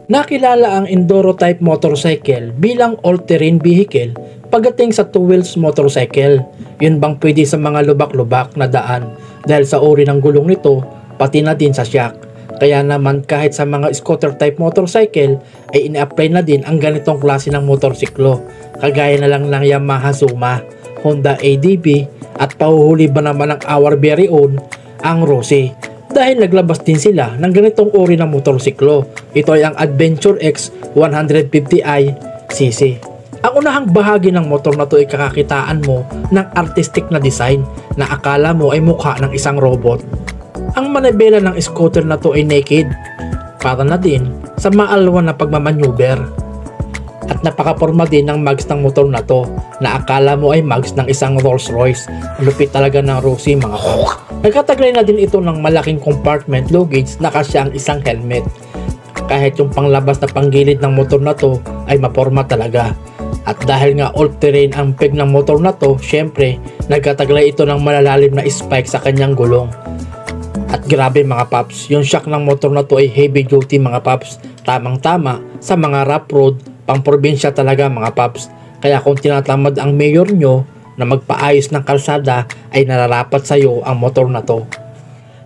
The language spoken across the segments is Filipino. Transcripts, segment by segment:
Nakilala ang Enduro type motorcycle bilang all-terrain vehicle pagdating sa two-wheels motorcycle. Yun bang pwede sa mga lubak-lubak na daan dahil sa uri ng gulong nito pati na din sa shock. Kaya naman kahit sa mga scooter type motorcycle ay ini-apply na din ang ganitong klase ng motorsiklo. Kagaya na lang ng Yamaha Zuma, Honda ADV at pahuhuli ba naman ng our very own ang Rossi. Dahil naglabas din sila ng ganitong uri ng motorsiklo. Ito ay ang Adventure X 150i cc. Ang unahang bahagi ng motor na to ay kakakitaan mo ng artistic na design na akala mo ay mukha ng isang robot. Ang manibela ng scooter na to ay naked, para na din sa maalwan na pagmamaneuver. At napakaporma din ng mags ng motor na to na akala mo ay mags ng isang Rolls Royce. Lupit talaga ng Rossi mga paps. Nagkataglay na din ito ng malaking compartment luggage na kasya ang isang helmet. Kahit yung panglabas na panggilid ng motor na to ay maporma talaga. At dahil nga all-terrain ang peg ng motor na to, syempre nagkataglay ito ng malalalim na spike sa kanyang gulong. At grabe mga paps, yung shock ng motor na to ay heavy duty mga paps. Tamang-tama sa mga rough road, pang probinsya talaga mga paps. Kaya kung tinatamad ang mayor nyo na magpaayos ng kalsada ay nararapat sa iyo ang motor na to.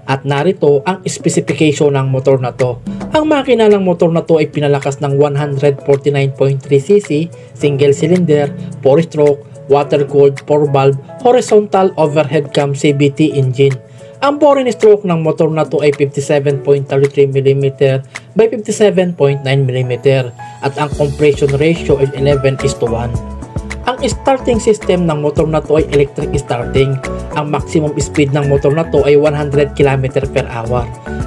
At narito ang specification ng motor na to. Ang makina ng motor na to ay pinalakas ng 149.3cc, single cylinder, 4-stroke, water-cooled, 4-valve, horizontal overhead cam CVT engine. Ang bore stroke ng motor na to ay 57.33mm by 57.9mm at ang compression ratio ay 11:1. Ang starting system ng motor na to ay electric starting. Ang maximum speed ng motor na to ay 100 km/h.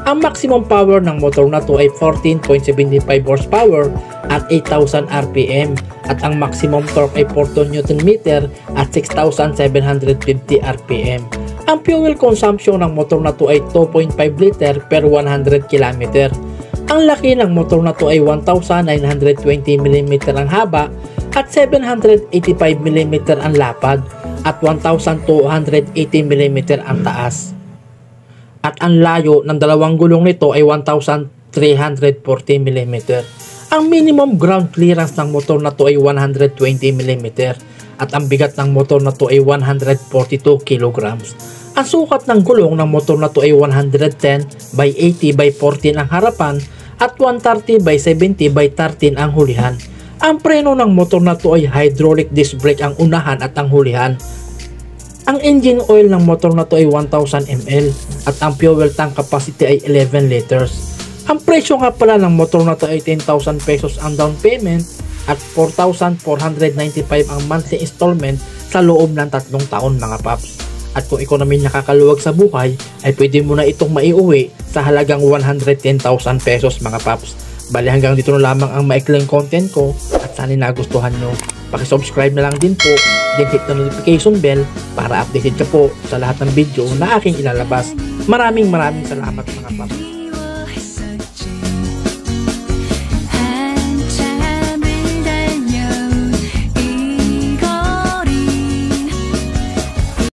Ang maximum power ng motor na to ay 14.75 horsepower at 8,000 RPM at ang maximum torque ay 4 Nm at 6,750 RPM. Ang fuel consumption ng motor na to ay 2.5 liter per 100 km. Ang laki ng motor na to ay 1,920mm ang haba at 785mm ang lapad at 1,280mm ang taas. At ang layo ng dalawang gulong nito ay 1,340mm. Ang minimum ground clearance ng motor na to ay 120mm at ang bigat ng motor na to ay 142 kg. Ang sukat ng gulong ng motor na to ay 110 by 80 by 14 ang harapan at 130 by 70 by 13 ang hulihan. Ang preno ng motor na to ay hydraulic disc brake ang unahan at ang hulihan. Ang engine oil ng motor na to ay 1,000 ml at ang fuel tank capacity ay 11 liters. Ang presyo nga pala ng motor na to ay 10,000 pesos ang down payment at 4,495 ang monthly installment sa loob ng 3 taon mga paps. At kung ikaw naman nakakaluwag sa buhay ay pwede mo na itong maiuwi sa halagang 110,000 pesos mga paps. Bali hanggang dito na lamang ang maikling content ko at sana nagustuhan nyo. Pakisubscribe na lang din po, then hit the notification bell para updated ka po sa lahat ng video na aking ilalabas. Maraming salamat mga paps.